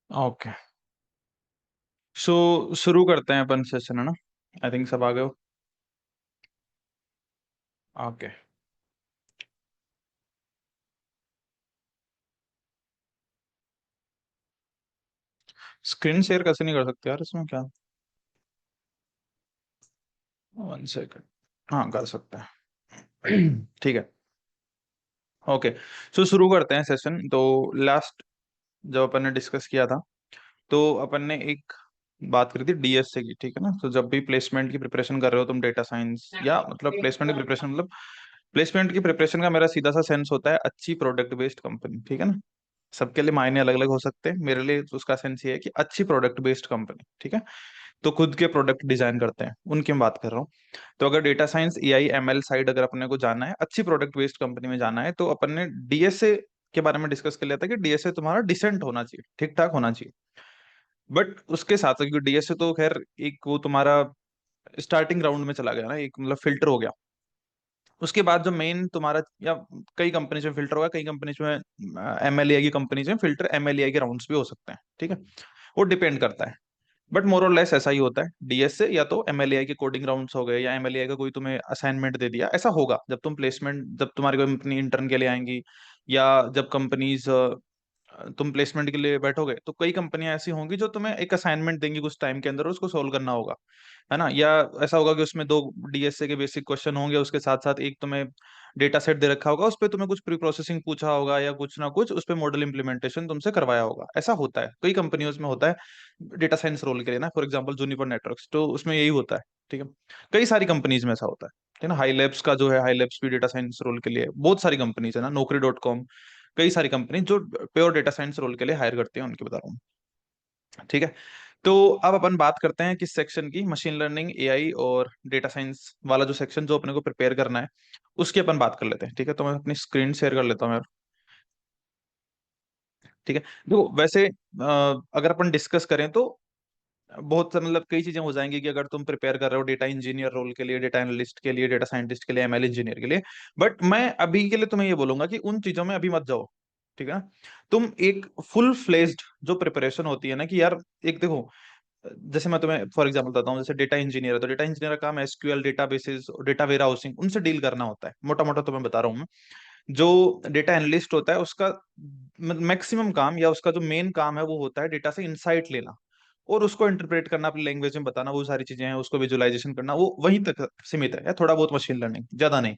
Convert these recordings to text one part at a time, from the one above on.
Okay. सो शुरू करते हैं अपन सेशन, है ना? आई थिंक सब आ गए हो। ओके। स्क्रीन शेयर कैसे नहीं कर सकते यार इसमें क्या? 1 सेकंड। हाँ, कर सकते हैं। ठीक है। ओके। सो शुरू करते हैं सेशन। तो लास्ट जब अपन ने डिस्कस किया था, तो अपन ने एक बात करी थी डीएसए की, ठीक है ना? तो जब भी प्लेसमेंट की प्रिपरेशन कर रहे हो तुम, डेटा साइंस या मतलब प्लेसमेंट की प्रिपरेशन, मतलब प्लेसमेंट की प्रिपरेशन का मेरा सीधा सा सेंस होता है अच्छी प्रोडक्ट बेस्ड कंपनी, ठीक है ना? सबके लिए मायने अलग अलग हो सकते हैं, मेरे लिए तो उसका सेंस ये है कि अच्छी प्रोडक्ट बेस्ड कंपनी, ठीक है? तो खुद के प्रोडक्ट डिजाइन करते हैं उनकी मैं बात कर रहा हूँ। तो अगर data science AI ML side अगर अपने को जाना है, अच्छी प्रोडक्ट बेस्ड कंपनी में जाना है, तो अपन ने डीएसए के बारे में डिस्कस कर लिया था कि डीएसए तुम्हारा डिसेंट होना चाहिए, ठीक ठाक होना चाहिए। बट उसके साथ, क्योंकि डीएसए तो खैर एक वो तुम्हारा स्टार्टिंग राउंड में चला गया ना, एक मतलब फिल्टर हो गया। उसके बाद जो मेन तुम्हारा, या कई कंपनीज में फिल्टर होगा, कई कंपनीज में एमएलए की कंपनीज में फिल्टर एमएलए के राउंड्स भी हो सकते हैं, ठीक है? वो डिपेंड करता है। बट मोर और लेस ऐसा ही होता है डीएसए, या तो एमएलए के कोडिंग राउंड्स हो गए, या एमएलए का कोई तुम्हें असाइनमेंट दे दिया, ऐसा होगा जब तुम प्लेसमेंट, जब तुम्हारी कंपनी इंटर्न के लिए आएंगी, या जब कंपनीज तुम प्लेसमेंट के लिए बैठोगे, तो कई कंपनियां ऐसी होंगी जो तुम्हें एक असाइनमेंट देंगी कुछ टाइम के अंदर और उसको सोल्व करना होगा, है ना? या ऐसा होगा कि उसमें दो डीएसए के बेसिक क्वेश्चन होंगे, उसके साथ साथ एक तुम्हें डेटा सेट दे रखा होगा, उस पर तुम्हें कुछ प्री प्रोसेसिंग पूछा होगा, या कुछ ना कुछ उस पर मॉडल इंप्लीमेंटेशन तुमसे करवाया होगा। ऐसा होता है कई कंपनियों में होता है डेटा साइंस रोल के लिए ना। फॉर एग्जांपल जूनिपर नेटवर्क्स, तो उसमें यही होता है, ठीक है? कई सारी कंपनीज में ऐसा होता है, ठीक है ना? हाई लैब्स का जो है, हाई लैब्स भी डेटा साइंस रोल के लिए बहुत सारी कंपनीज है ना, नौकरी.com, कई सारी कंपनी जो प्योर डेटा साइंस रोल के लिए हायर करती है, उनकी बता रहा हूँ, ठीक है? तो अब अपन बात करते हैं किस सेक्शन की, मशीन लर्निंग, एआई और डेटा साइंस वाला जो सेक्शन जो अपने को प्रिपेयर करना है, उसकी अपन बात कर लेते हैं, ठीक है? तो मैं अपनी स्क्रीन शेयर कर लेता हूँ यार। ठीक है। देखो वैसे अगर अपन डिस्कस करें तो बहुत मतलब कई चीजें हो जाएंगी कि अगर तुम प्रिपेयर कर रहे हो डेटा इंजीनियर रोल के लिए, डेटा एनालिस्ट के लिए, डेटा साइंटिस्ट के लिए, एमएल इंजीनियर के लिए। बट मैं अभी के लिए तुम्हें ये बोलूंगा कि उन चीजों में अभी मत जाओ, ठीक है ना? तुम एक फुल फ्लेज्ड जो प्रिपरेशन होती है ना, कि यार एक देखो, जैसे मैं तुम्हें फॉर एग्जांपल बताता हूँ, जैसे डेटा इंजीनियर है तो डेटा इंजीनियर का काम SQL databases, data warehousing, उनसे डील करना होता है, मोटा मोटा तुम्हें बता रहा हूँ मैं। जो डेटा एनालिस्ट होता है उसका मैक्सिमम काम, या उसका जो मेन काम है, वो होता है डेटा से इंसाइट लेना और उसको इंटरप्रेट करना, अपनी लैंग्वेज में बताना, वो सारी चीजें हैं, उसको विजुअलाइजेशन करना, वो वहीं तक सीमित है, या थोड़ा बहुत मशीन लर्निंग, ज्यादा नहीं।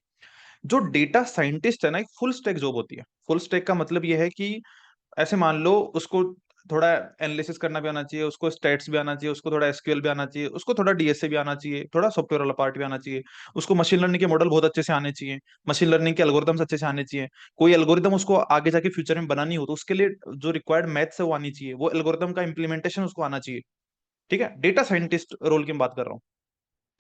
जो डेटा साइंटिस्ट है ना, एक फुल स्टैक जॉब होती है। फुल स्टैक का मतलब ये है कि ऐसे मान लो उसको थोड़ा एनालिसिस करना भी आना चाहिए, उसको स्टैट्स भी आना चाहिए, उसको थोड़ा एसक्यूएल भी आना चाहिए, उसको थोड़ा डीएसए भी आना चाहिए, थोड़ा सॉफ्टवेयर वाला पार्ट भी आना चाहिए, उसको मशीन लर्निंग के मॉडल बहुत अच्छे से आने चाहिए, मशीन लर्निंग के एल्गोरिदम्स अच्छे से आने चाहिए। कोई एल्गोरिदम उसको आगे जाके फ्यूचर में बनानी हो तो उसके लिए जो रिक्वायर्ड मैथ्स है वो आनी चाहिए, वो एल्गोरिदम का इंप्लीमेंटेशन उसको आना चाहिए, ठीक है? डेटा साइंटिस्ट रोल की मैं बात कर रहा हूँ।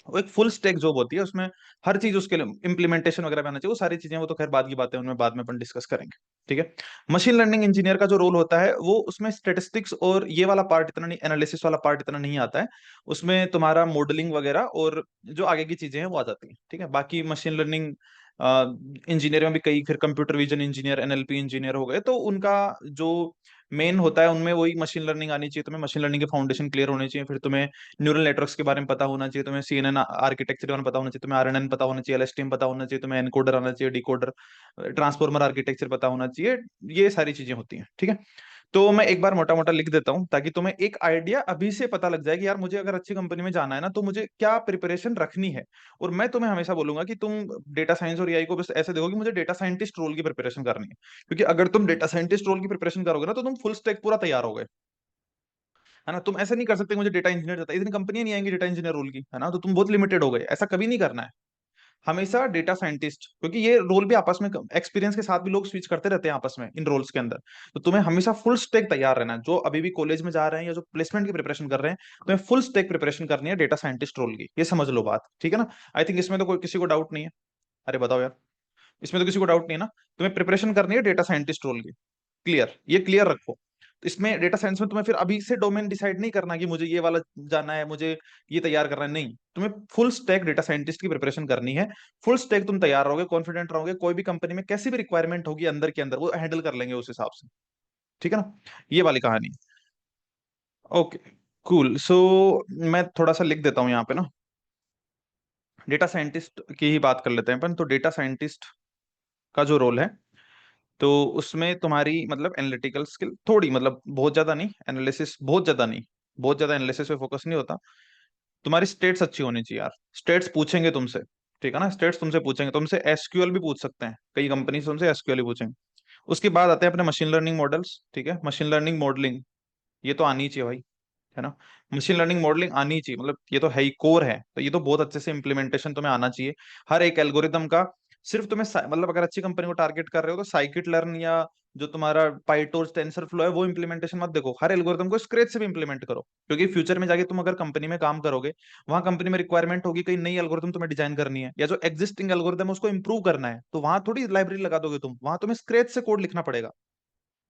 वो एक फुल स्टैक जॉब होती है, उसमें हर चीज उसके लिए इंप्लीमेंटेशन वगैरह भी आना चाहिए, वो सारी चीजें, वो तो खैर बाद की बातें हैं, उनमें बाद में अपन डिस्कस करेंगे, ठीक है? मशीन लर्निंग इंजीनियर का जो रोल होता है, वो उसमें स्टेटिस्टिक्स और ये वाला पार्ट इतना नहीं, एनालिसिस वाला पार्ट इतना नहीं आता है। उसमें तुम्हारा मॉडलिंग वगैरह और जो आगे की चीजें हैं वो आ जाती हैं, ठीक है? बाकी मशीन लर्निंग इंजीनियर में भी कई, फिर computer vision engineer, NLP engineer हो गए, तो उनका जो मेन होता है उनमें वही मशीन लर्निंग आनी चाहिए। तुम्हें मशीन लर्निंग के फाउंडेशन क्लियर होने चाहिए, फिर तुम्हें न्यूरल नेटवर्क्स के बारे में पता होना चाहिए, तुम्हें सीएनएन आर्किटेक्चर के बारे में पता होना चाहिए, तुम्हें आरएनएन पता होना चाहिए, एलएसटीएम पता होना चाहिए, तुम्हें एनकोडर आना चाहिए, डिकोडर, ट्रांसफॉर्मर आर्किटेक्चर पता होना चाहिए। ये सारी चीजें होती हैं, ठीक है? तो मैं एक बार मोटा मोटा लिख देता हूं ताकि तुम्हें एक आइडिया अभी से पता लग जाए कि यार मुझे अगर अच्छी कंपनी में जाना है ना, तो मुझे क्या प्रिपरेशन रखनी है। और मैं तुम्हें हमेशा बोलूंगा कि तुम डेटा साइंस और एआई को बस ऐसे देखो कि मुझे डेटा साइंटिस्ट रोल की प्रिपरेशन करनी है, क्योंकि अगर तुम डेटा साइंटिस्ट रोल की प्रिपरेशन करोगे ना, तो तुम फुल स्टैक पूरा तैयार हो गए, है ना? तुम ऐसा नहीं कर सकते मुझे डेटा इंजीनियर जाता है, इतनी कंपनियां नहीं आएंगी डेटा इंजीनियर रोल की, है ना? तो तुम बहुत लिमिटेड हो गए, ऐसा कभी नहीं करना है। हमेशा डेटा साइंटिस्ट, क्योंकि ये रोल भी आपस में एक्सपीरियंस के साथ भी लोग स्विच करते रहते हैं आपस में इन रोल्स के अंदर। तो तुम्हें हमेशा फुल स्टैक तैयार रहना है, जो अभी भी कॉलेज में जा रहे हैं या जो प्लेसमेंट की प्रिपरेशन कर रहे हैं, तुम्हें फुल स्टैक प्रिपरेशन करनी है डेटा साइंटिस्ट रोल की, ये समझ लो बात, ठीक है ना? आई थिंक इसमें तो कोई किसी को डाउट नहीं है। अरे बताओ यार, इसमें तो किसी को डाउट नहीं है ना? तुम्हें प्रिपरेशन करनी है डेटा साइंटिस्ट रोल की, क्लियर? ये क्लियर रखो। तो इसमें डेटा साइंस में तुम्हें फिर अभी से डोमेन डिसाइड नहीं करना कि मुझे ये वाला जाना है, मुझे ये तैयार करना है, नहीं। तुम्हें फुल स्टैक डेटा साइंटिस्ट की प्रिपरेशन करनी है। फुल स्टैक तुम तैयार रहोगे, कॉन्फिडेंट रहोगे, कोई भी कंपनी में कैसी भी रिक्वायरमेंट होगी अंदर के अंदर वो हैंडल कर लेंगे उस हिसाब से, ठीक है ना? ये वाली कहानी। Okay, cool. सो मैं थोड़ा सा लिख देता हूँ यहाँ पे ना। डेटा साइंटिस्ट की ही बात कर लेते हैं अपन। तो डेटा साइंटिस्ट का जो रोल है, तो उसमें तुम्हारी मतलब एनालिटिकल स्किल थोड़ी, मतलब बहुत ज्यादा नहीं, एनालिसिस बहुत ज्यादा नहीं, बहुत ज्यादा एनालिसिस पे फोकस नहीं होता। तुम्हारी स्टेट्स अच्छी होनी चाहिए यार। स्टेट्स पूछेंगे तुमसे, ठीक है ना, स्टेट्स तुमसे पूछेंगे, तुमसे एसक्यूएल भी पूछ सकते हैं, कई कंपनी तुमसे एसक्यूएल ही पूछेंगे। उसके बाद आते हैं अपने मशीन लर्निंग मॉडल्स, ठीक है, मशीन लर्निंग मॉडलिंग, ये तो आनी ही चाहिए भाई, है ना। मशीन लर्निंग मॉडलिंग आनी ही चाहिए, मतलब ये तो है ही, कोर है, तो ये तो बहुत अच्छे से इम्प्लीमेंटेशन तुम्हें आना चाहिए हर एक एल्गोरिदम का। सिर्फ तुम्हें मतलब अगर अच्छी कंपनी को टारगेट कर रहे हो तो साइकिट लर्न या जो तुम्हारा पाइटोर्च टेंसर फ्लो है वो इम्प्लीमेंटेशन मत देखो, हर एल्गोरिदम को स्क्रैच से भी इम्प्लीमेंट करो, क्योंकि फ्यूचर में जाके तुम अगर कंपनी में काम करोगे, वहां कंपनी में रिक्वायरमेंट होगी, कई नई एल्गोरिदम तुम्हें डिजाइन करनी है, या जो एग्जिस्टिंग एल्गोरिदम है उसको इंप्रूव करना है, तो वहां थोड़ी लाइब्रेरी लगा दोगे तुम, वहां तुम्हें स्क्रैच से कोड लिखना पड़ेगा।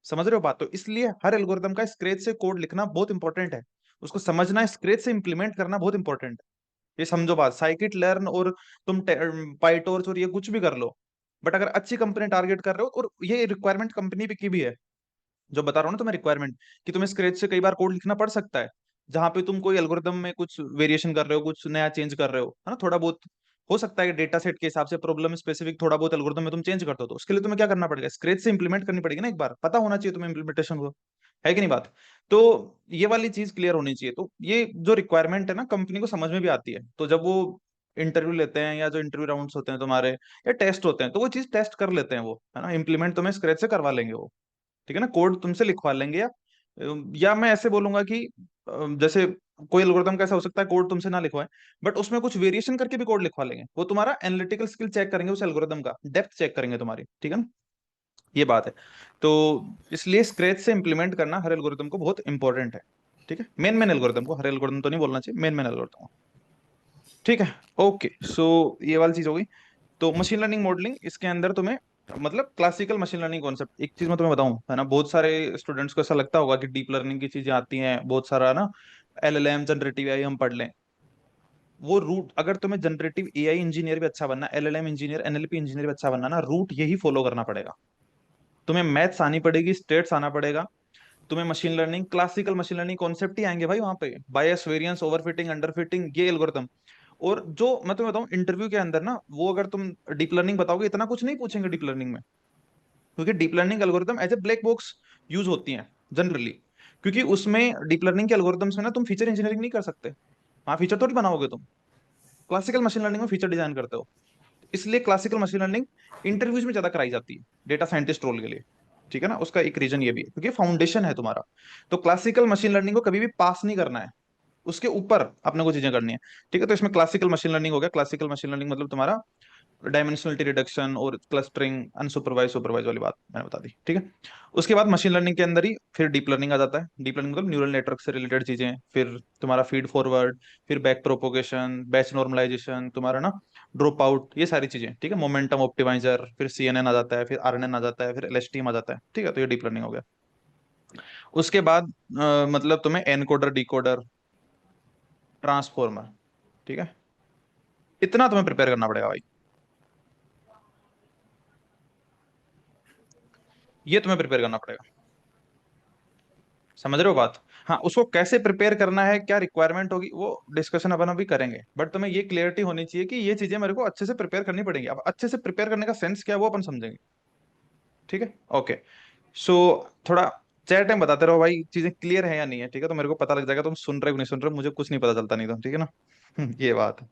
समझ रहे हो बात? तो इसलिए हर एल्गोरिदम का स्क्रैच से कोड लिखना बहुत इंपॉर्टेंट है, उसको समझना, स्क्रैच से इंप्लीमेंट करना बहुत इंपॉर्टेंट है। ये समझो बात, साइकिट लर्न और तुम पाइटोर्च और ये कुछ भी कर लो, बट अगर अच्छी कंपनी टारगेट कर रहे हो, और ये रिक्वायरमेंट कंपनी की भी है, जो बता रहा हूँ ना तुम्हें रिक्वायरमेंट, कि तुम्हें स्क्रैच से कई बार कोड लिखना पड़ सकता है, जहां पे तुम कोई एल्गोरिदम में कुछ वेरिएशन कर रहे हो, कुछ नया चेंज कर रहे हो, है ना, थोड़ा बहुत हो सकता है कि डेटा सेट के हिसाब से प्रॉब्लम स्पेसिफिक थोड़ा बहुत एल्गोरिदम में तुम चेंज करते हो, तो उसके लिए तुम्हें क्या करना पड़ेगा, स्क्रैच से इंप्लीमेंट करनी पड़ेगी ना, एक बार पता होना चाहिए तुम्हें इम्प्लीमेंटेशन को, है कि नहीं बात? तो ये वाली चीज क्लियर होनी चाहिए। तो ये जो रिक्वायरमेंट है ना, कंपनी को समझ में भी आती है, तो जब वो इंटरव्यू लेते हैं, या जो इंटरव्यू राउंड्स होते हैं तुम्हारे, या टेस्ट होते हैं, तो वो चीज टेस्ट कर लेते हैं वो, है ना, इंप्लीमेंट तुम्हें स्क्रैच से करवा लेंगे वो, ठीक है ना, कोड तुमसे लिखवा लेंगे, या मैं ऐसे बोलूंगा कि जैसे कोई एल्गोरिथम कैसा हो सकता है कोड तुमसे ना लिखवाए, बट उसमें कुछ वेरिएशन करके भी कोड लिखवा लेंगे, वो तुम्हारा एनालिटिकल स्किल चेक करेंगे, उस एल्गोरिथम का डेप्थ चेक करेंगे तुम्हारी, ठीक है ना, ये बात है। तो इसलिए स्क्रैच से इंप्लीमेंट करना हर एल्गोरिथम को बहुत इंपॉर्टेंट है, ठीक है, मेन मेन एल्गोरिथम को, हर एल्गोरिथम तो नहीं बोलना चाहिए, मेन मेन एल्गोरिथम को, ठीक है। ओके, सो ये वाली चीज हो गई। तो मशीन लर्निंग मॉडलिंग, इसके अंदर तुम्हें मतलब क्लासिकल मशीन लर्निंग कॉन्सेप्ट, एक चीज मैं तुम्हें बताऊं, है ना, बहुत सारे स्टूडेंट्स को ऐसा लगता होगा कि डीप लर्निंग की चीजें आती हैं बहुत सारा ना, एलएलएम जनरेटिव एआई हम पढ़ लें, वो रूट, अगर तुम्हें जनरेटिव एआई इंजीनियर भी अच्छा बनना, एलएलएम इंजीनियर, एनएलपी इंजीनियर भी अच्छा बनना ना, रूट यही फॉलो करना पड़ेगा। तुम्हें मैथ्स आनी पड़ेगी, स्टेट्स आना पड़ेगा, तुम्हें machine learning, classical machine learning concept ही आएंगे भाई वहां पे, बायस, वेरिएंस, ओवरफिटिंग, अंडरफिटिंग, ये एल्गोरिथम। और जो मैं तुम्हें बताऊं इंटरव्यू के अंदर ना, वो अगर तुम डीप लर्निंग बताओगे, इतना कुछ नहीं पूछेंगे डीप लर्निंग में, क्योंकि deep learning algorithm as a black box use होती हैं जनरली, क्योंकि उसमें डीप लर्निंग के एल्गोरिदम्स में ना तुम फीचर इंजीनियरिंग नहीं कर सकते, हाँ फीचर थोड़ी बनाओगे तुम, क्लासिकल मशीन लर्निंग में फीचर डिजाइन करते हो, इसलिए क्लासिकल मशीन लर्निंग इंटरव्यूज में ज्यादा कराई जाती है डेटा साइंटिस्ट रोल के लिए, ठीक है ना, उसका एक रीजन ये भी है क्योंकि फाउंडेशन है तुम्हारा। तो क्लासिकल मशीन लर्निंग को कभी भी पास नहीं करना है, उसके ऊपर अपने को चीजें करनी है, ठीक है। तो इसमें क्लासिकल मशीन लर्निंग हो गया, क्लासिकल मशीन लर्निंग मतलब तुम्हारा डायमेंशनलिटी रिडक्शन और क्लस्टरिंग, अनसुपरवाइज सुपरवाइज वाली बात मैंने बता दी, ठीक है। उसके बाद मशीन लर्निंग के अंदर ही फिर डीप लर्निंग आ जाता है, डीप लर्निंग मतलब न्यूरल नेटवर्क से रिलेटेड चीजें, फिर तुम्हारा फीड फॉरवर्ड, फिर बैक प्रोपोगेशन, बैच नॉर्मलाइजेशन, तुम्हारा ना ड्रॉप आउट, ये सारी चीजें, ठीक है, मोमेंटम ऑप्टिमाइजर, फिर सीएनएन आ जाता है, फिर आरएनएन आ जाता है, फिर एलएसटीएम आ जाता है, ठीक है, तो ये डीप लर्निंग हो गया। उसके बाद मतलब तुम्हें एनकोडर, डिकोडर, ट्रांसफॉर्मर, ठीक है, इतना तुम्हें प्रिपेयर करना पड़ेगा भाई, ये तुम्हें प्रिपेयर करना पड़ेगा। समझ रहे हो बात? हाँ, उसको कैसे प्रिपेयर करना है, क्या रिक्वायरमेंट होगी, वो डिस्कशन अपन अभी करेंगे, बट तुम्हें ये क्लियरिटी होनी चाहिए कि ये चीजें मेरे को अच्छे से प्रिपेयर करनी पड़ेंगी। अब अच्छे से प्रिपेयर करने का सेंस क्या है वो अपन समझेंगे, ठीक है। ओके, सो थोड़ा चैट टाइम बताते रहो भाई, चीजें क्लियर है या नहीं है, ठीक है, तो मेरे को पता लग जाएगा तुम सुन रहे हो कि नहीं सुन रहे हो, मुझे कुछ नहीं पता चलता नहीं तो, ठीक है ना। ये बात है,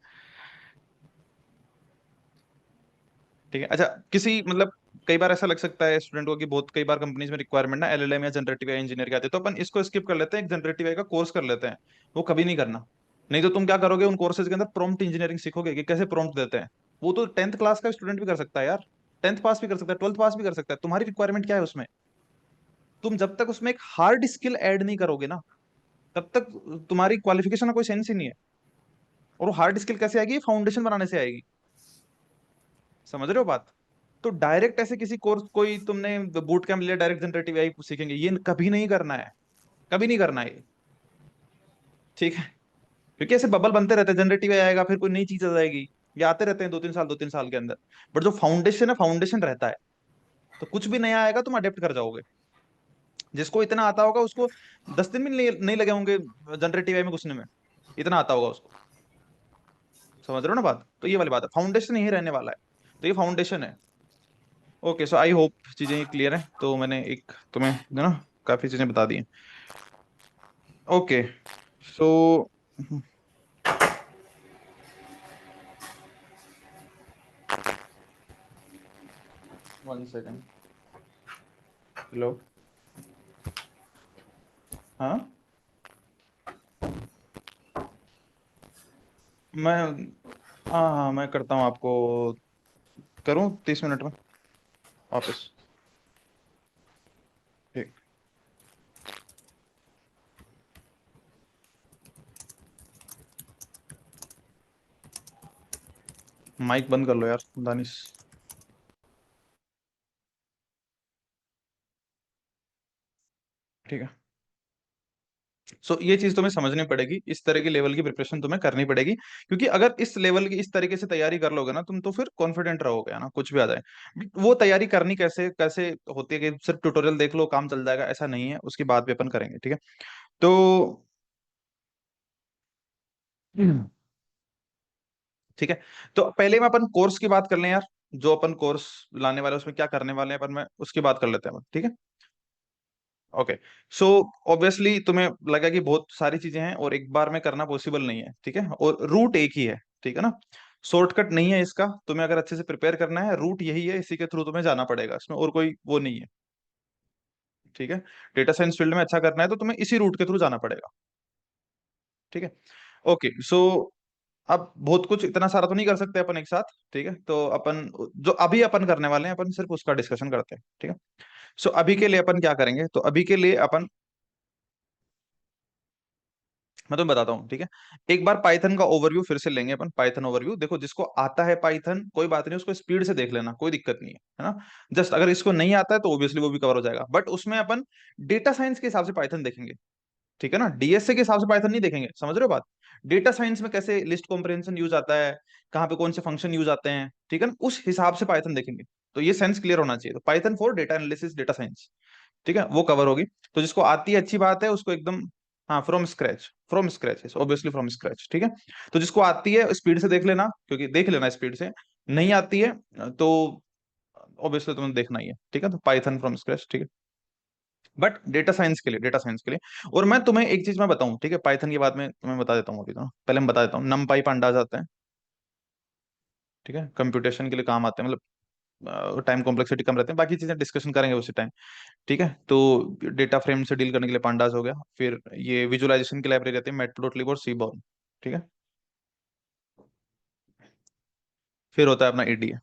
ठीक है। अच्छा, किसी मतलब कई बार ऐसा लग सकता है स्टूडेंट को कि बहुत कई बार कंपनीज में रिक्वायरमेंट ना एलएलएम या जनरेटिव एआई इंजीनियर के आते हैं, तो अपन इसको स्किप कर लेते हैं, एक जनरेटिव एआई का कोर्स कर लेते हैं, वो कभी नहीं करना। नहीं तो तुम क्या करोगे, उन कोर्सेज के अंदर प्रॉम्प्ट इंजीनियरिंग सीखोगे कि कैसे प्रॉम्प्ट देते हैं, वो तो 10th क्लास का स्टूडेंट भी कर सकता है यार, 10th पास भी कर सकता है, 12th पास भी कर सकता है, तुम्हारी रिक्वायरमेंट क्या है उसमें। तुम जब तक उसमें एक हार्ड स्किल ऐड नहीं करोगे ना, तब तक तुम्हारी क्वालिफिकेशन का कोई सेंस ही नहीं है। और वो हार्ड स्किल कैसे आएगी, फाउंडेशन बनाने से आएगी। समझ रहे हो बात? तो डायरेक्ट ऐसे किसी कोर्स, कोई तुमने बूट कैंप लिया डायरेक्ट जनरेटिव एआई सीखेंगे, ये कभी नहीं करना है, कभी नहीं करना है ये, ठीक है। क्योंकि ऐसे बबल बनते रहते हैं, जनरेटिव एआई आएगा फिर कोई नई चीज आ जाएगी, ये आते रहते हैं 2-3 साल, 2-3 साल के अंदर, बट जो फाउंडेशन है फाउंडेशन रहता है, तो कुछ भी नया आएगा तुम अडेप्ट कर जाओगे, जिसको इतना आता होगा उसको 10 दिन भी नहीं लगे होंगे जनरेटिव एआई में घुसने में, इतना आता होगा उसको। समझ रहे हो ना बात? तो ये वाली बात है, फाउंडेशन यही रहने वाला है। तो ये फाउंडेशन है। ओके, सो आई होप चीजें क्लियर है। तो मैंने एक तुम्हें ना काफी चीजें बता दी हैं। ओके, सो 1 सेकेंड। हेलो। हाँ, मैं हाँ हाँ मैं करता हूँ आपको, करूँ 30 मिनट में वापस? ठीक। माइक बंद कर लो यार दानिश। ठीक है। सो ये चीज तुम्हें समझनी पड़ेगी, इस तरह की लेवल की प्रिपरेशन तुम्हें करनी पड़ेगी, क्योंकि अगर इस लेवल की इस तरीके से तैयारी कर लोगे ना तुम, तो फिर कॉन्फिडेंट रहोगे, है ना, कुछ भी आ जाए। वो तैयारी करनी कैसे कैसे होती है कि सिर्फ ट्यूटोरियल देख लो काम चल जाएगा, ऐसा नहीं है, उसकी बात भी अपन करेंगे, ठीक है। तो हम्म। ठीक है, तो पहले में अपन कोर्स की बात कर लें यार। जो अपन कोर्स लाने वाले हैं, उसमें क्या करने वाले हैं अपन, में उसकी बात कर लेते हैं अपन, ठीक है। ओके, सो ऑब्वियसली तुम्हें लगा कि बहुत सारी चीजें हैं और एक बार में करना पॉसिबल नहीं है, ठीक है, और रूट एक ही है, ठीक है ना। शॉर्टकट नहीं है इसका, तुम्हें अगर अच्छे से प्रिपेयर करना है रूट यही है, इसी के थ्रू तुम्हें जाना पड़ेगा, इसमें और कोई वो नहीं है, ठीक है। डेटा साइंस फील्ड में अच्छा करना है तो तुम्हें इसी रूट के थ्रू जाना पड़ेगा, ठीक है। ओके, सो अब बहुत कुछ इतना सारा तो नहीं कर सकते अपन एक साथ, ठीक है, तो अपन जो अभी अपन करने वाले हैं अपन सिर्फ उसका डिस्कशन करते हैं, ठीक है। सो अभी के लिए अपन क्या करेंगे, तो अभी के लिए अपन, मैं तुम्हें बताता हूँ, ठीक है। एक बार पाइथन का ओवरव्यू फिर से लेंगे अपन, पाइथन ओवरव्यू देखो, जिसको आता है पाइथन कोई बात नहीं, उसको स्पीड से देख लेना, कोई दिक्कत नहीं है ना। जस्ट अगर इसको नहीं आता है तो ऑब्वियसली वो भी कवर हो जाएगा, बट उसमें अपन डेटा साइंस के हिसाब से पाइथन देखेंगे, ठीक है ना, डीएसए के हिसाब से पाइथन नहीं देखेंगे, समझ रहे हो बात? डेटा साइंस में कैसे लिस्ट कॉम्प्रिहेंशन यूज आता है, कहाँ पे कौन से फंक्शन यूज आते हैं, ठीक है ना, उस हिसाब से पाइथन देखेंगे। तो ये सेंस क्लियर होना चाहिए, तो Python for data analysis data science, ठीक है, वो कवर होगी। तो जिसको आती है अच्छी बात है, उसको एकदम, हाँ, from scratch obviously from scratch, ठीक है। तो जिसको आती है स्पीड से देख लेना, क्योंकि देख लेना स्पीड से, नहीं आती है तो ऑब्वियसली तुम्हें देखना ही है, ठीक है, तो पाइथन फ्रॉम स्क्रैच, ठीक है। बट डेटा साइंस के लिए और मैं तुम्हें एक चीज मैं बताऊं, ठीक है, पाइथन के बाद में तुम्हें बता देता हूँ, अभी तो पहले मैं बता देता हूँ, नमपाई पांडाज आते हैं, ठीक है, कंप्यूटेशन के लिए काम आते हैं, मतलब टाइम कॉम्प्लेक्सिटी कम रहते हैं, बाकी चीजें डिस्कशन करेंगे उसी टाइम, ठीक है। तो डेटा फ्रेम से डील करने के लिए पांडास हो गया, फिर ये विजुअलाइजेशन की लाइब्रेरी रहती है मैटप्लोट्लिब और सीबॉर्न, ठीक है। फिर होता है अपना ईडीए,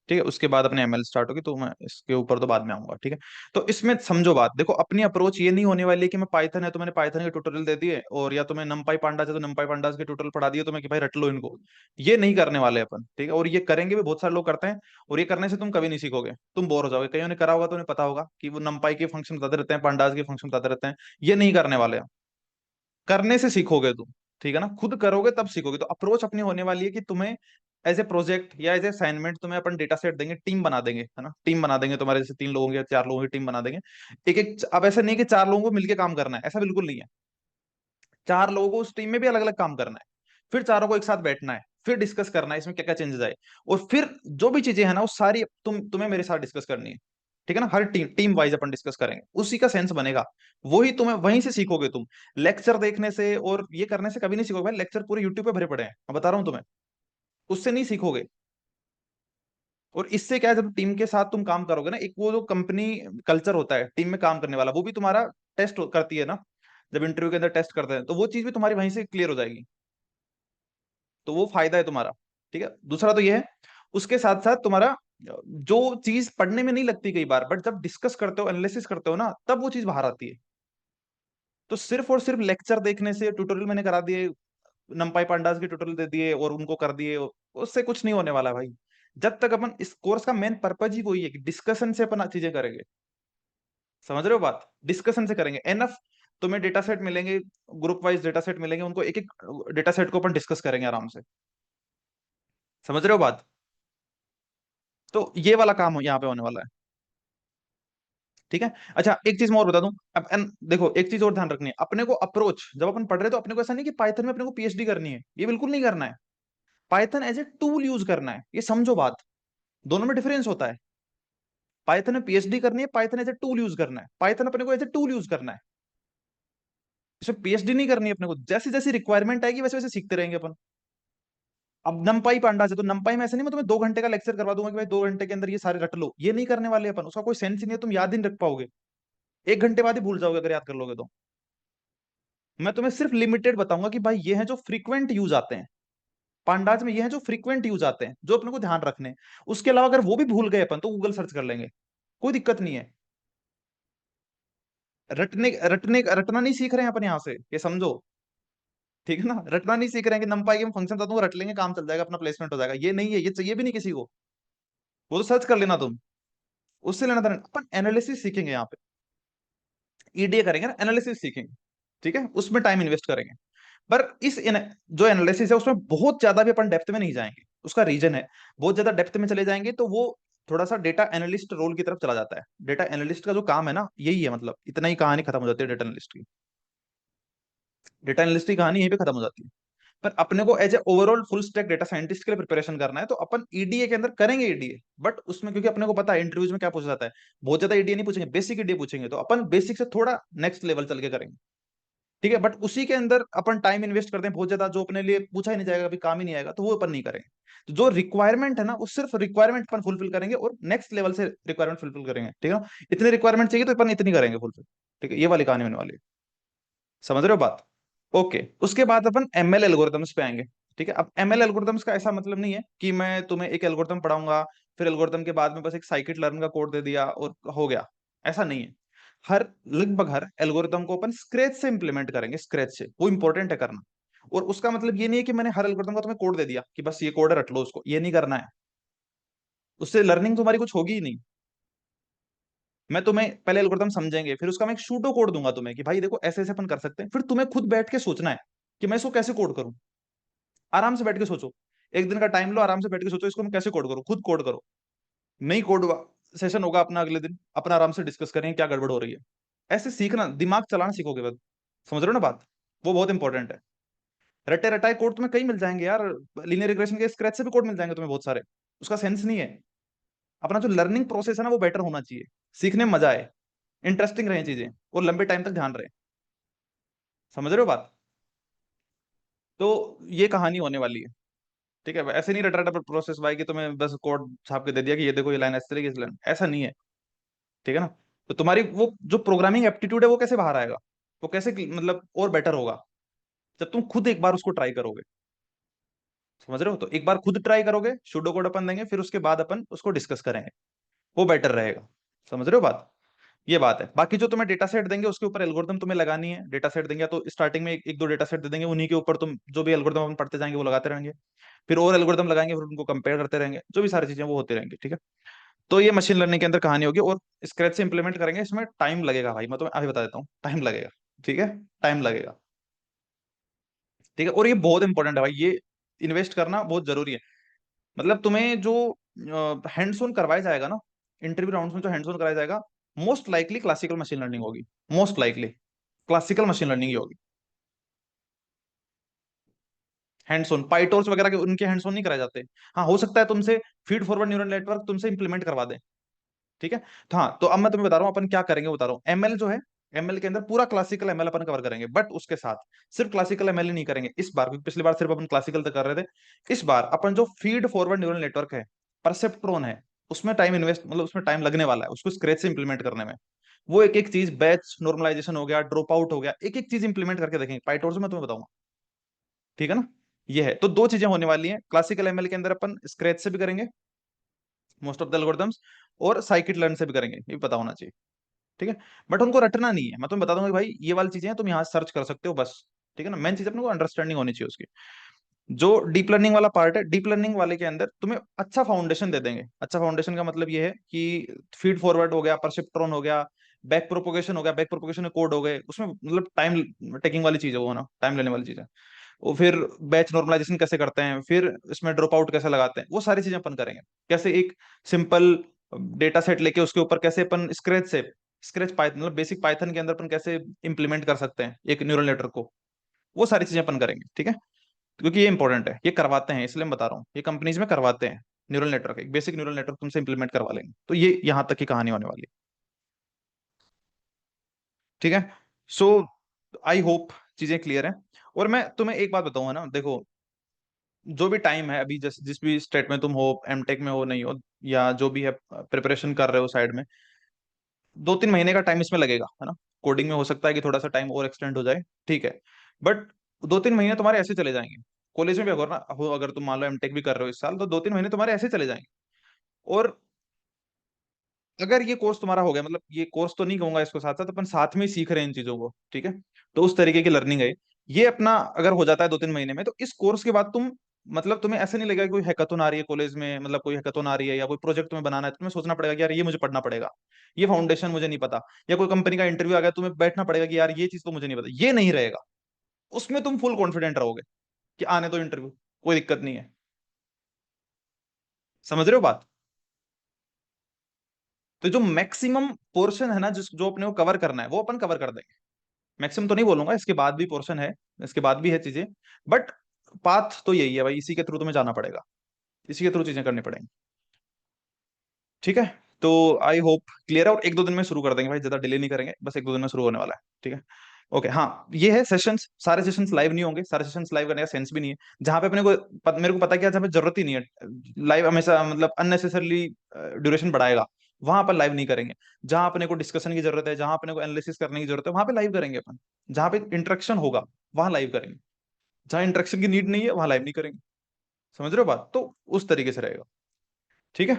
ठीक है, उसके बाद अपने एमएल स्टार्ट होगी, तो मैं इसके ऊपर तो बाद में आऊंगा, ठीक है। तो इसमें समझो बात, देखो अपनी अप्रोच ये नहीं होने वाली है कि मैं पाइथन है तो मैंने पाइथन के ट्यूटोरियल दे दिए, और या तो मैं नमपाई पांडास है तो नमपाई पांडास के ट्यूटोरियल पढ़ा दिए, तो मैं कि भाई रट लो इनको। ये नहीं करने वाले अपन, ठीक है, और ये करेंगे भी, बहुत सारे लोग करते हैं, और ये करने से तुम कभी नहीं सीखोगे, तुम बोर हो जाओगे, कईयों ने करा होगा तो उन्हें पता होगा कि वो नमपाई के फंक्शन बताते रहते हैं, पांडास के फंक्शन बताते रहते हैं, ये नहीं करने वाले हैं। करने से सीखोगे तुम, ठीक है ना, खुद करोगे तब सीखोगे। तो अप्रोच अपनी होने वाली है कि तुम्हें एज ए प्रोजेक्ट या एज ए असाइनमेंट तुम्हें अपन डेटा सेट देंगे, टीम बना देंगे, है ना, टीम बना देंगे तुम्हारे, जैसे 3 लोगों की या 4 लोगों की टीम बना देंगे। एक एक, अब ऐसा नहीं है कि 4 लोगों को मिलकर काम करना है, ऐसा बिल्कुल नहीं है। 4 लोगों को उस टीम में भी अलग अलग काम करना है, फिर चारों को एक साथ बैठना है, फिर डिस्कस करना है इसमें क्या क्या चेंजेस आए, और फिर जो भी चीजें हैं ना वो सारी तुम्हें मेरे साथ डिस्कस करनी है, ठीक है ना, हर टीम टीम वाइज अपन डिस्कस करेंगे, उसी का सेंस बनेगा। वही तुम्हें वहीं से सीखोगे तुम, लेक्चर देखने से और ये करने से कभी नहीं सीखोगे भाई, लेक्चर पूरे यूट्यूब पे भरे पड़े हैं, मैं बता रहा हूँ तुम्हें, उससे नहीं सीखोगे। और इससे क्या है, जब टीम के साथ तुम काम करोगे ना, एक वो जो कंपनी कल्चर होता है टीम में काम करने वाला, वो भी तुम्हारा टेस्ट करती है ना, जब इंटरव्यू के अंदर टेस्ट करते हैं, तो वो चीज भी तुम्हारी वहीं से क्लियर हो जाएगी, तो वो फायदा है तुम्हारा, ठीक है। दूसरा तो ये है, उसके साथ साथ तुम्हारा जो चीज पढ़ने में नहीं लगती कई बार, बट जब डिस्कस करते हो एनालिसिस करते हो ना, तब वो चीज बाहर आती है। तो सिर्फ और सिर्फ लेक्चर देखने से, ट्यूटोरियल मैंने करा दिए, नंपाई पांडास के ट्यूटोरियल दे दिए और उनको कर दिए, उससे कुछ नहीं होने वाला भाई। जब तक अपन, इस कोर्स का मेन पर्पज ही वही है कि डिस्कशन से अपन चीजें करेंगे, समझ रहे हो बात, डिस्कशन से करेंगे एनफ। तुम्हें डेटा सेट मिलेंगे, ग्रुप वाइज डेटा सेट मिलेंगे, उनको एक एक डेटा सेट को अपन डिस्कस करेंगे आराम से, समझ रहे हो बात? तो ये वाला काम यहाँ पे होने वाला है। ठीक है। अच्छा एक चीज मैं और बता दूं, अब देखो एक चीज और ध्यान रखनी है अपने को, अप्रोच जब अपन पढ़ रहे हैं तो अपने को ऐसा नहीं कि पाइथन में अपने को पीएचडी करनी है, ये बिल्कुल नहीं करना है। Python as a tool use करना है, ये समझो बात, दोनों में डिफरेंस होता है। पाइथन में पीएचडी करनी है, Python as a tool use करना है, पाइथन अपने को एज ए टूल यूज करना है। इसमें पीएचडी नहीं करनी है अपने को, जैसी जैसी रिक्वायरमेंट आएगी वैसे वैसे सीखते रहेंगे अपन। अब नंपाई पांडा से, तो नंपाई में ऐसे नहीं मैं तुम्हें 2 घंटे का लेक्चर करवा दूंगा कि भाई 2 घंटे के अंदर ये सारे रट लो, ये नहीं करने वाले अपन, उसका कोई सेंस ही नहीं है, तुम याद ही नहीं रख पाओगे, 1 घंटे बाद ही भूल जाओगे अगर याद कर लोगे तो। मैं तुम्हें सिर्फ लिमिटेड बताऊंगा कि भाई ये हैं जो फ्रीक्वेंट यूज आते हैं, पांडाज में ये हैं जो फ्रीक्वेंट यूज आते हैं, जो अपने को ध्यान रखने हैं। उसके अलावा अगर वो भी भूल गए अपन तो गूगल सर्च कर लेंगे, कोई दिक्कत नहीं है। रटने रटने रटना नहीं सीख रहे हैं अपन यहाँ से, ये समझो। ठीक है ना, रटना नहीं सीख रहे हैं कि नंपाई के फंक्शन बता दूंगा रट लेंगे काम चल जाएगा अपना प्लेसमेंट हो जाएगा, ये नहीं है, ये चाहिए भी नहीं किसी को। वो तो सर्च कर लेना तुम, उससे लेना था। अपन एनालिसिस सीखेंगे यहाँ पे, ईडीए करेंगे ना, एनालिसिस सीखेंगे। ठीक है, उसमें टाइम इन्वेस्ट करेंगे। पर जो एनालिसिस है उसमें बहुत ज्यादा भी अपन डेप्थ में नहीं जाएंगे। उसका रीजन है, बहुत ज्यादा डेप्थ में चले जाएंगे तो वो थोड़ा सा डेटा एनालिस्ट रोल की तरफ चला जाता है। डेटा एनालिस्ट का जो काम है ना यही है, मतलब इतना ही कहानी खत्म हो जाती है डेटा एनालिस्ट की। डेटा एनालिस्ट की कहानी यहीं पे खत्म हो जाती है। पर अपने को as a overall full stack data scientist के लिए प्रिपरेशन करना है तो अपन ईडीए के अंदर करेंगे ईडीए, बट उसमें क्योंकि अपने को पता है इंटरव्यूज में क्या पूछा जाता है, बहुत ज्यादा ईडीए नहीं पूछेंगे, बेसिक ईडीए पूछेंगे, तो अपन बेसिक से थोड़ा नेक्स्ट लेवल चल के करेंगे। ठीक है, बट उसी के अंदर अपन टाइम इन्वेस्ट करते हैं बहुत ज्यादा, जो अपने लिए पूछा ही नहीं जाएगा, अभी काम ही नहीं आएगा, तो वो अपन नहीं करेंगे। तो जो रिक्वायरमेंट है ना वो सिर्फ रिक्वायरमेंट अपन फुलफिल करेंगे और नेक्स्ट लेवल से रिक्वायरमेंट फुलफिल करेंगे। ठीक है ना? इतनी रिक्वायरमेंट चाहिए तो अपन इतनी करेंगे फुलफिल। ठीक है, ये वाली कहानी होने वाली है। समझ रहे हो बात? ओके, उसके बाद अपन एमएल एल्गोरिथम्स पे आएंगे। ठीक है, अब एमएल एल्गोरिथम्स का ऐसा मतलब नहीं है कि मैं तुम्हें एक एल्गोरिथम पढ़ाऊंगा, फिर एल्गोरिथम के बाद में बस एक साइकिट लर्न का कोड दे दिया और हो गया। ऐसा नहीं है। लगभग हर एल्गोरिथम को अपन स्क्रैच से इंप्लीमेंट करेंगे, स्क्रैच से, वो इंपॉर्टेंट है करना। और उसका मतलब ये नहीं है कि मैंने हर एल्गोरिथम का तुम्हें कोड दे दिया कि बस ये कोड है रट लो उसको, ये नहीं करना है। उससे लर्निंग तुम्हारी कुछ होगी ही नहीं। मैं तुम्हें पहले एल्गोरिथम समझेंगे, फिर उसका मैं एक सूडो कोड दूंगा तुम्हें कि भाई देखो ऐसे ऐसे अपन कर सकते हैं, फिर तुम्हें खुद बैठ के सोचना है कि मैं इसको कैसे कोड करूं। आराम से बैठ के सोचो, एक दिन का टाइम लो, आराम से बैठ के सोचो इसको मैं कैसे कोड करूं, खुद कोड करो। नहीं कोड सेशन होगा अपना अगले दिन, अपना आराम से डिस्कस करेंगे क्या गड़बड़ हो रही है। ऐसे सीखना, दिमाग चलाना सीखोगे बस। समझ रहे हो ना बात? वो बहुत इंपॉर्टेंट है। रटे रटाए कोड तुम्हें कई मिल जाएंगे यार, लीनियर रिग्रेशन के स्क्रैच से भी कोड मिल जाएंगे तुम्हें बहुत सारे। उसका सेंस नहीं है। अपना जो लर्निंग प्रोसेस है ना वो बेटर होना चाहिए, सीखने में मजा आए, इंटरेस्टिंग रहे चीजें, और लंबे टाइम तक ध्यान रहे। समझ रहे हो बात? तो ये कहानी होने वाली है। ठीक है, ऐसे नहीं रटा रटा प्रोसेस भाई कि तुम्हें बस कोड छाप के दे दिया कि ये देखो ये लाइन ऐसे तरीके से लाइन, ऐसा नहीं है। ठीक है ना? तो तुम्हारी वो जो प्रोग्रामिंग एप्टीट्यूड है वो कैसे बाहर आएगा, वो कैसे मतलब और बेटर होगा, जब तुम खुद एक बार उसको ट्राई करोगे। समझ रहे हो? तो एक बार खुद ट्राई करोगे, शूडो कोड अपन देंगे, फिर उसके बाद अपन उसको डिस्कस करेंगे, वो बेटर रहेगा। समझ रहे हो बात? ये बात है। बाकी जो तुम्हें डेटा सेट देंगे उसके ऊपर एल्गोरिथम तुम्हें लगानी है। डेटा सेट देंगे तो स्टार्टिंग में एक दो डेटा सेट दे देंगे, उन्हीं के ऊपर तुम जो भी एल्गोरिथम अपन पढ़ते जाएंगे वो लगाते रहेंगे। फिर और एल्गोरिथम लगाएंगे, फिर उनको कंपेयर करते रहेंगे, जो भी सारी चीजें वो होती रहेंगी। ठीक है, तो ये मशीन लर्निंग के अंदर कहानी होगी, और स्क्रैच से इंप्लीमेंट करेंगे। इसमें टाइम लगेगा भाई, मैं तुम्हें अभी बता देता हूँ, टाइम लगेगा। ठीक है, टाइम लगेगा। ठीक है, और ये बहुत इंपॉर्टेंट है भाई, ये इन्वेस्ट करना बहुत जरूरी है। मतलब तुम्हें जो हैंड्स ऑन करवाया जाएगा ना, इंटरव्यू राउंड्स में जो हैंड्स ऑन कराया जाएगा, most likely classical machine learning होगी। Most likely classical machine learning ही होगी। हैंड्स ऑन पाइटोर्स वगैरह के उनके हैंड्स ऑन नहीं कराए जाते। हाँ, हो सकता है तुमसे फीड फॉरवर्ड न्यूरल नेटवर्क तुमसे इंप्लीमेंट करवा दे। ठीक है, तो हाँ, तो अब मैं तुम्हें बता रहा हूँ अपन क्या करेंगे, बता रहा हूँ। एमएल जो है, एमएल के अंदर पूरा क्लासिकल एमएल अपन कवर करेंगे, बट उसके साथ सिर्फ क्लासिकल एमएल ही नहीं करेंगे इस बार, क्योंकि पिछली बार सिर्फ अपन क्लासिकल तक कर रहे थे। इस बार अपन जो फीड फॉरवर्ड न्यूरल नेटवर्क है, परसेप्ट्रॉन है, उसमें टाइम इन्वेस्ट, मतलब उसमें टाइम लगने वाला है उसको स्क्रेच से इंप्लीमेंट करने में। वो एक एक चीज, बैच नॉर्मलाइजेशन हो गया, ड्रॉप आउट हो गया, एक एक चीज इंप्लीमेंट करके देखेंगे पाइटोर में, तुम्हें बताऊंगा। ठीक है ना? ये है, तो दो चीजें होने वाली हैं, क्लासिकल एमएल के अंदर अपन स्क्रेच से भी करेंगे मोस्ट ऑफ द एल्गोरिथम्स, और साइकिट लर्न से भी करेंगे, ये पता होना चाहिए। ठीक है, बट उनको रटना नहीं है, मैं तुम्हें बता दूंगा कि भाई ये वाली चीजें हैं तुम यहाँ सर्च कर सकते हो बस। ठीक है ना, मेन चीज अपने को अंडरस्टैंडिंग होनी चाहिए उसकी। जो डीप लर्निंग वाला पार्ट है, डीप लर्निंग वाले के अंदर तुम्हें अच्छा फाउंडेशन दे देंगे। अच्छा फाउंडेशन का मतलब ये है कि फीड फॉरवर्ड हो गया, परसेप्ट्रॉन हो गया, बैक प्रोपोगेशन हो गया, बैक प्रोपोगेशन में कोड हो गए, उसमें मतलब टाइम टेकिंग वाली चीज है वो, ना टाइम लेने वाली चीज है। वो फिर बैच नॉर्मलाइजेशन कैसे करते हैं, फिर इसमें ड्रॉप आउट कैसे लगाते हैं, वो सारी चीजें अपन करेंगे। कैसे एक सिंपल डेटा सेट लेके उसके ऊपर कैसे अपन स्क्रैच से स्क्रैच पाइथन मतलब बेसिक पाइथन के अंदर अपन कैसे इंप्लीमेंट कर सकते हैं एक न्यूरल नेटवर्क को, वो सारी चीजें अपन करेंगे, ठीक है। क्योंकि ये इंपॉर्टेंट है, ये करवाते हैं, इसलिए मैं बता रहा हूँ, ये कंपनीज में करवाते हैं। न्यूरल नेटवर्क, एक बेसिक न्यूरल नेटवर्क तुमसे इंप्लीमेंट करवा लेंगे, तो ये यहाँ तक की कहानी होने वाली है, ठीक है। सो आई होप चीजें क्लियर हैं। और मैं तुम्हें एक बात बताऊंगा ना, देखो, जो भी टाइम है अभी, जिस भी स्टेट में तुम हो, एमटेक में हो नहीं हो, या जो भी है प्रिपरेशन कर रहे हो साइड में, 2-3 महीने का टाइम इसमें लगेगा, है ना। कोडिंग में हो सकता है कि थोड़ा सा टाइम और एक्सटेंड हो जाए, ठीक है। बट 2-3 महीने तुम्हारे ऐसे चले जाएंगे। कॉलेज में भी अगर ना हो, अगर तुम मान लो एमटेक भी कर रहे हो इस साल, तो 2-3 महीने तुम्हारे ऐसे चले जाएंगे। और अगर ये कोर्स तुम्हारा हो गया, मतलब ये कोर्स तो नहीं कहूंगा, इसको साथ साथ अपन साथ में ही सीख रहे हैं इन चीजों को, ठीक है। तो उस तरीके की लर्निंग है ये अपना। अगर हो जाता है 2-3 महीने में, तो इस कोर्स के बाद तुम, मतलब तुम्हें ऐसे नहीं लगेगा कि कोई हैकाथॉन आ रही है कॉलेज में, मतलब कोई हैकाथॉन आ रही है या कोई प्रोजेक्ट तुम्हें बनाना है, तो तुम्हें सोचना पड़ेगा कि यार ये मुझे पढ़ना पड़ेगा, ये फाउंडेशन मुझे नहीं पता। या कोई कंपनी का इंटरव्यू आ गया, तुम्हें बैठना पड़ेगा कि यार ये चीज तो मुझे नहीं पता, ये नहीं रहेगा। उसमें तुम फुल कॉन्फिडेंट रहोगे कि आने तो इंटरव्यू, कोई दिक्कत नहीं है। समझ रहे हो बात। तो जो मैक्सिमम पोर्शन है ना, जिस जो अपने को कवर करना है, वो अपन कवर कर देंगे। मैक्सिमम तो नहीं बोलूंगा, इसके बाद भी पोर्शन है, इसके बाद भी है चीजें। बट पाथ तो यही है भाई, इसी के थ्रू तुम्हें जाना पड़ेगा, इसी के थ्रू चीजें करनी पड़ेंगी, ठीक है। तो आई होप क्लियर है, और 1-2 दिन में शुरू कर देंगे भाई, ज्यादा डिले नहीं करेंगे, बस 1-2 दिन में शुरू होने वाला है, ठीक है। ओके, हाँ, ये है सेशंस, सारे सेशंस लाइव नहीं होंगे, सारे सेशंस लाइव करने का सेंस भी नहीं है। जहां पे अपने को मेरे को पता है कि जहाँ पे जरूरत ही नहीं है लाइव, हमेशा मतलब अननेसेसरली ड्यूरेशन बढ़ाएगा, वहां पर लाइव नहीं करेंगे। जहां अपने को डिस्कशन की जरूरत है, जहां अपने को एनालिसिस करने की जरूरत है, वहां पे लाइव करेंगे अपन। जहां पे इंटरेक्शन होगा वहां लाइव करेंगे, जहां इंटरेक्शन की नीड नहीं है वहां लाइव नहीं करेंगे। समझ रहे हो बात, तो उस तरीके से रहेगा, ठीक है।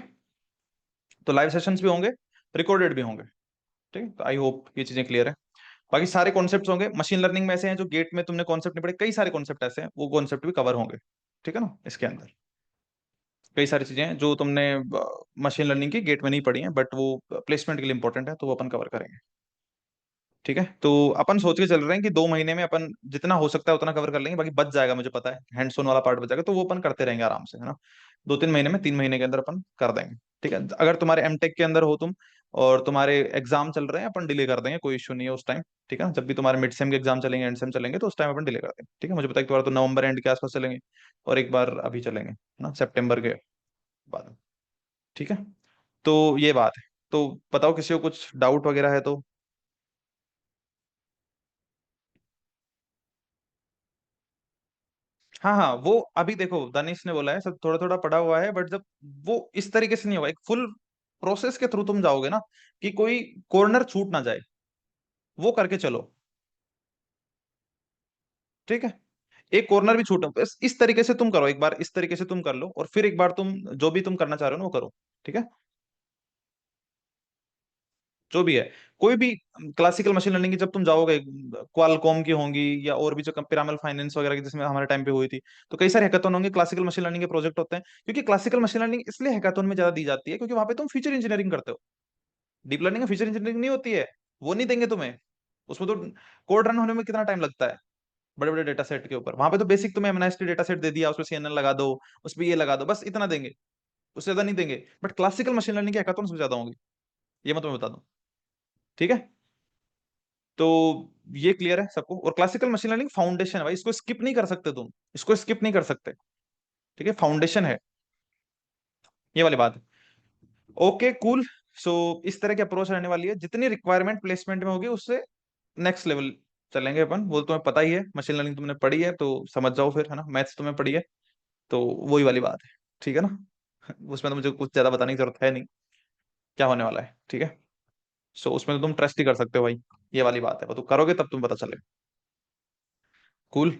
तो लाइव सेशंस भी होंगे, रिकॉर्डेड भी होंगे, ठीक है। तो आई होप ये चीजें क्लियर है। बाकी सारे कॉन्सेप्ट्स होंगे, मशीन लर्निंग में ऐसे हैं जो गेट में तुमने कॉन्सेप्ट नहीं पढ़े, कई सारे कॉन्सेप्ट ऐसे हैं, वो कॉन्सेप्ट भी कवर होंगे, ठीक है ना, इसके अंदर। कई सारी चीजें हैं जो तुमने मशीन लर्निंग की गेट में नहीं पढ़ी हैं, बट वो प्लेसमेंट के लिए इंपॉर्टेंट है, तो वो अपन कवर करेंगे, ठीक है। तो अपन सोच के चल रहे हैं कि 2 महीने में अपन जितना हो सकता है उतना कवर कर लेंगे, बाकी बच जाएगा, मुझे पता है हैंड्स ऑन वाला पार्ट बच जाएगा, तो वो अपन करते रहेंगे आराम से, है ना। 2-3 महीने में, 3 महीने के अंदर अपन कर देंगे, ठीक है। अगर तुम्हारे एमटेक के अंदर हो तुम, और तुम्हारे एग्जाम चल रहे हैं, अपन डिले कर देंगे, कोई इशू नहीं है उस टाइम, ठीक है। जब भी तुम्हारे मिड सेम के एग्जाम चलेंगे, एंड सेम चलेंगे, तो उस टाइम अपन डिले कर देंगे, ठीक है। मुझे पता है कि तुम्हारा तो नवंबर एंड के आसपास चलेंगे, और एक बार अभी चलेंगे, है ना, सितंबर के बाद, ठीक है। तो ये बात है। तो बताओ, किसी को कुछ डाउट वगैरह है तो। हाँ हाँ, वो अभी देखो दानिश ने बोला है सब थोड़ा थोड़ा पढ़ा हुआ है, बट जब वो इस तरीके से नहीं होगा, एक फुल प्रोसेस के थ्रू तुम जाओगे ना, कि कोई कॉर्नर छूट ना जाए, वो करके चलो, ठीक है। एक कॉर्नर भी छूटो, बस इस तरीके से तुम करो, एक बार इस तरीके से तुम कर लो, और फिर एक बार तुम जो भी तुम करना चाह रहे हो ना वो करो, ठीक है। जो भी है, कोई भी क्लासिकल मशीन लर्निंग की जब तुम जाओगे, क्वालकॉम की होंगी, या और भी जो पिरामल फाइनेंस वगैरह की, जिसमें हमारे टाइम पे हुई थी, तो कई सारे हैकाथन होंगे, क्लासिकल मशीन लर्निंग के प्रोजेक्ट होते हैं। क्योंकि क्लासिकल मशीन लर्निंग इसलिए हैकाथन में ज्यादा दी जाती है, क्योंकि वहां पे तुम फीचर इंजीनियरिंग करते हो। डीप लर्निंग में फीचर इंजीनियरिंग नहीं होती है, वो नहीं देंगे तुम्हें। उसमें तो कोड रन होने में कितना टाइम लगता है, बड़े बड़े डेटा सेट के ऊपर। वहां पे तो बेसिक तुम्हें एमएनएसटी डेटा सेट दे दिया, उसमें सीएनएन लगा दो, उसमें ये लगा दो, बस इतना देंगे, उससे ज्यादा नहीं देंगे। बट क्लासिकल मशीन लर्निंग के हैकाथन उसमें ज्यादा होंगे, ये मैं तुम्हें बता दूं, ठीक है। तो ये क्लियर है सबको। और क्लासिकल मशीन लर्निंग फाउंडेशन है भाई, इसको स्किप नहीं कर सकते तुम, इसको स्किप नहीं कर सकते, ठीक है, फाउंडेशन है, ये वाली बात है। Okay, cool. सो इस तरह की अप्रोच रहने वाली है, जितनी रिक्वायरमेंट प्लेसमेंट में होगी उससे नेक्स्ट लेवल चलेंगे अपन। वो तुम्हें पता ही है, मशीन लर्निंग तुमने पढ़ी है तो समझ जाओ फिर, है ना, मैथ्स तुम्हें पढ़ी है, तो वही वाली बात है, ठीक है ना। उसमें तो मुझे कुछ ज्यादा बताने की जरूरत है नहीं, क्या होने वाला है, ठीक है। सो उसमें तो तुम ट्रस्ट ही कर सकते हो भाई, ये वाली बात है, वो तो करोगे तब तुम पता चलेगा। कूल।